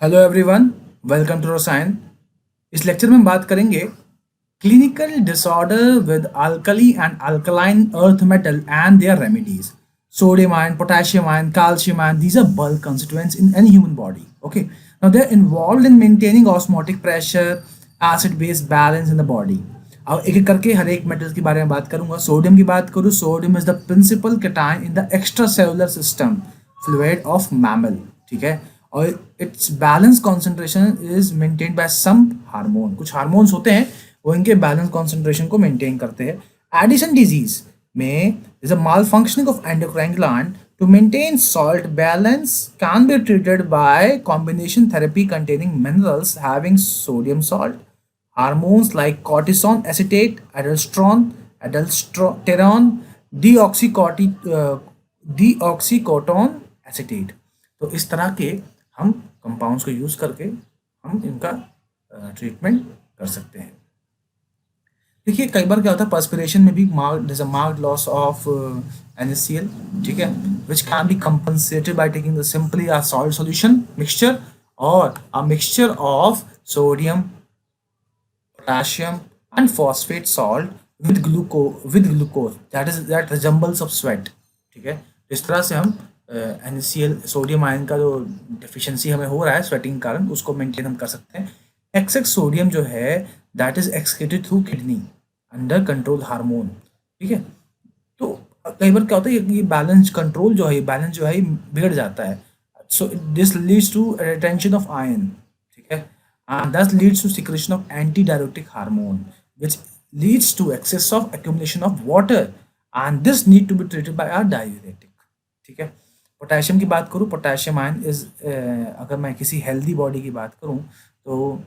Hello everyone, welcome to रसायन। इस lecture में हम बात करेंगे clinical disorder with alkali and alkaline earth metal and their remedies. Sodium ion, potassium ion, calcium ion, these are bulk constituents in any human body. Okay, now they're involved in maintaining osmotic pressure, acid base balance in the body. अब एक एक करके हर एक metal के बारे में बात करूंगा। सोडियम की बात करूँ, sodium is the principal cation in the extra cellular system fluid of mammal. ठीक है, और it's balance concentration is maintained by some hormone. कुछ हार्मोन्स होते हैं वो इनके बैलेंस कॉन्सेंट्रेशन को मेंटेन करते हैं। एडिशन डिजीज में is a mall functioning of endocrine gland to maintain salt balance can be treated by combination therapy containing minerals having sodium salt, hormones like cortisone acetate, aldosterone, deoxycotone acetate। तो इस तरह के हम compounds को use करके हम इनका treatment कर सकते हैं। देखिए कई बार क्या होता है, पर्सपिरेशन में भी मार्क्ड लॉस ऑफ NaCl, ठीक है, which can be compensated by taking the simply a salt solution mixture और a mixture of sodium, potassium and phosphate salt with glucose that resembles of sweat। ठीक है, इस तरह से हम NaCl सोडियम आयन का जो डिफिशियंसी हमें हो रहा है स्वेटिंग के कारण उसको मेंटेन हम कर सकते हैं। एक्सेस सोडियम जो है that is excreted through kidney under control hormone. ठीक है, तो कई बार क्या होता है ये बैलेंस कंट्रोल जो है, बैलेंस जो है बिगड़ जाता है। So this leads to retention of ion. ठीक है, and thus leads to secretion of antidiuretic hormone which leads to excess of accumulation of water and this need to be treated by a diuretic। ठीक है, potassium की बात करूँ, potassium ion is अगर मैं किसी हेल्दी बॉडी की बात करूँ तो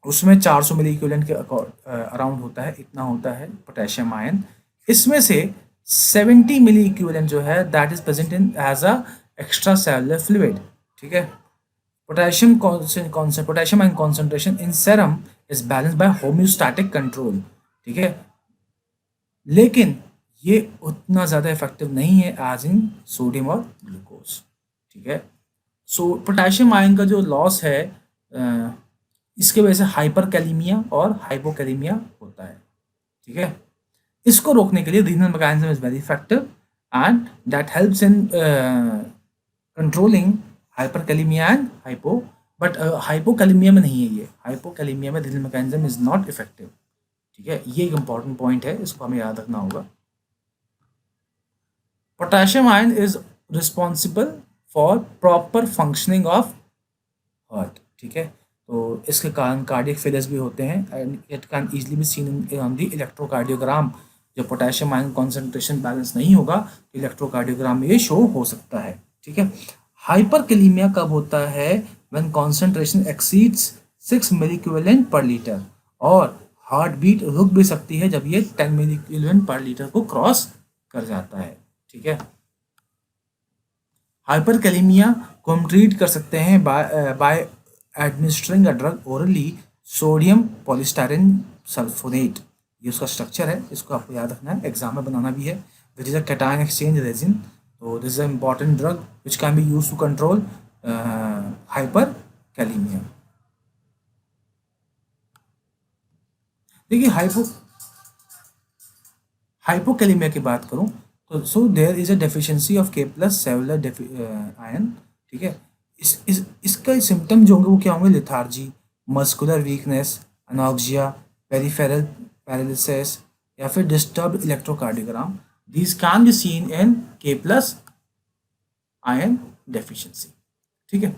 उसमें 400 मिली इक्विवेलेंट के अराउंड होता है, इतना होता है पोटेशियम आयन। इसमें से 70 मिली इक्विवेलेंट जो है that is present in as a extra cellular fluid. ठीक है, potassium ion concentration in serum is balanced by homeostatic control। ठीक है, लेकिन ये उतना ज़्यादा इफेक्टिव नहीं है एज इन सोडियम और ग्लूकोज। ठीक है, सो पोटेशियम आयन का जो लॉस है इसके वजह से हाइपरकैलेमिया और हाइपोकैलेमिया होता है। ठीक है, इसको रोकने के लिए renal mechanism is very effective and that helps in controlling hyperkalaemia and hypo, but hypokalemia में नहीं है ये, हाइपोकैलेमिया में renal mechanism is not effective. ठीक है, ये एक इंपॉर्टेंट पॉइंट है, इसको हमें याद रखना होगा। Potassium ion is responsible for proper functioning of heart. ठीक है, तो इसके कारण कार्डियक फेलियर्स भी होते हैं and it can easily be seen on the electrocardiogram. जब पोटेशियम आयन कॉन्सेंट्रेशन बैलेंस नहीं होगा तो इलेक्ट्रोकार्डियोग्राम में ये शो हो सकता है। ठीक है, हाइपरकैलेमिया कब होता है? When concentration exceeds 6 milli equivalent per litre, और हार्ट बीट रुक भी सकती है जब ये 10 मिली इक्विवेलेंट पर लीटर को क्रॉस कर जाता है। ठीक है, हाइपरकैलेमिया को हम ट्रीट कर सकते हैं by administering a drug orally, sodium polystyrene sulphonate. ये उसका स्ट्रक्चर है, इसको आपको याद रखना है, एग्जाम में बनाना भी है। Which is a cation exchange resin. तो this is a important drug which can be use to control hyperkalemia. देखिए हाइपोकैलेमिया की बात करूं तो so there is a deficiency of K+ cellular ion. ठीक है, इसका सिम्टम जो होंगे वो क्या होंगे? Lethargy, muscular weakness, anoxia, peripheral paralysis या फिर disturb electrocardiogram. These can be seen in K+ ion deficiency. ठीक है,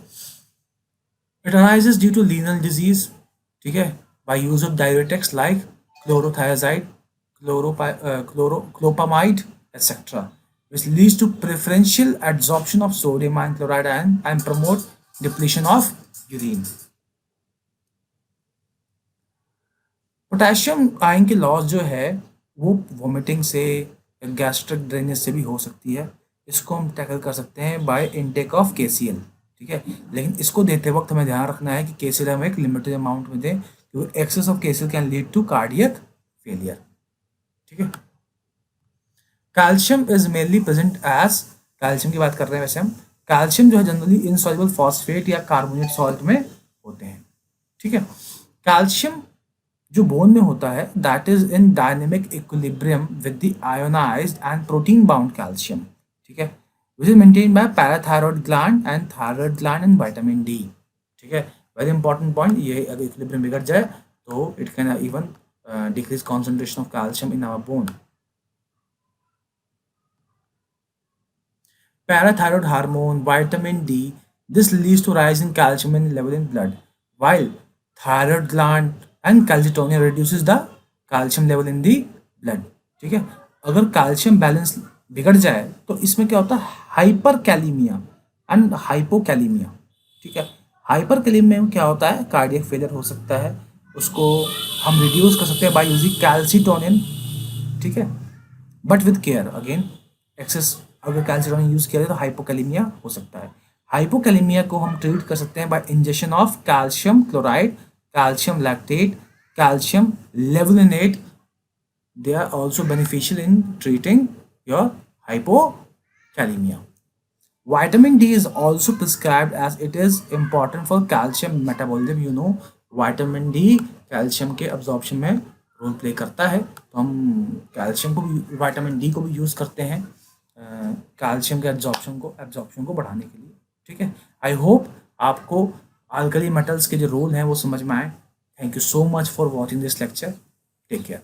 it arises due to renal disease. ठीक है, by use of diuretics like chlorothiazide, chlopamide, etc., which leads to preferential adsorption of sodium ion chloride ion and promote depletion of urine। Potassium ion की loss जो है वो vomiting से, gastric drainage से भी हो सकती है। इसको हम टैकल कर सकते हैं बाय इनटेक ऑफ KCl। ठीक है, लेकिन इसको देते वक्त हमें ध्यान रखना है कि KCl हम एक लिमिटेड अमाउंट में दें, क्योंकि excess of KCl can lead to cardiac failure. ठीक है, calcium is mainly present as, calcium की बात कर रहे हैं वैसे हम, कैल्शियम जो है जनरली इनसॉल्युबल फॉस्फेट या कार्बोनेट सॉल्ट में होते हैं। ठीक है, कैल्शियम जो बोन में होता है that is in dynamic equilibrium with the ionised and protein bound calcium. ठीक है, which is maintain by parathyroid gland and thyroid gland and vitamin D. ठीक है, वेरी इंपॉर्टेंट पॉइंट, ये अगर इक्विलिब्रियम बिगड़ जाए तो it can even decrease concentration of calcium in our bone. Parathyroid hormone, vitamin D, this leads to rise in calcium in level in blood, while thyroid gland and calcitonin reduces the calcium level in the blood। ठीक है, अगर calcium balance बिगड़ जाए तो इसमें क्या होता है, हाइपर कैलीमिया एंड हाइपोकैलीमिया। ठीक है, हाइपर कैलीमिया में क्या होता है, कार्डियक फेलियर हो सकता है, उसको हम रिड्यूस कर सकते हैं बाय यूजिंग कैल्सिटोनिन। ठीक है, but with care, again excess अगर कैल्शियम यूज किया जाए तो हाइपोकैलीमिया हो सकता है। हाइपोकैलीमिया को हम ट्रीट कर सकते हैं by injection of calcium chloride, calcium lactate, calcium levulinate. They are also beneficial in treating your hypokalemia. Vitamin D is also prescribed as it is important for calcium metabolism। You know, vitamin D calcium के absorption में role play करता है, तो हम calcium को भी, vitamin D को भी यूज़ करते हैं कैल्शियम के एब्जॉर्प्शन को बढ़ाने के लिए। ठीक है, आई होप आपको अल्कली मेटल्स के जो रोल हैं वो समझ में आए। Thank you so much for watching this lecture. Take care.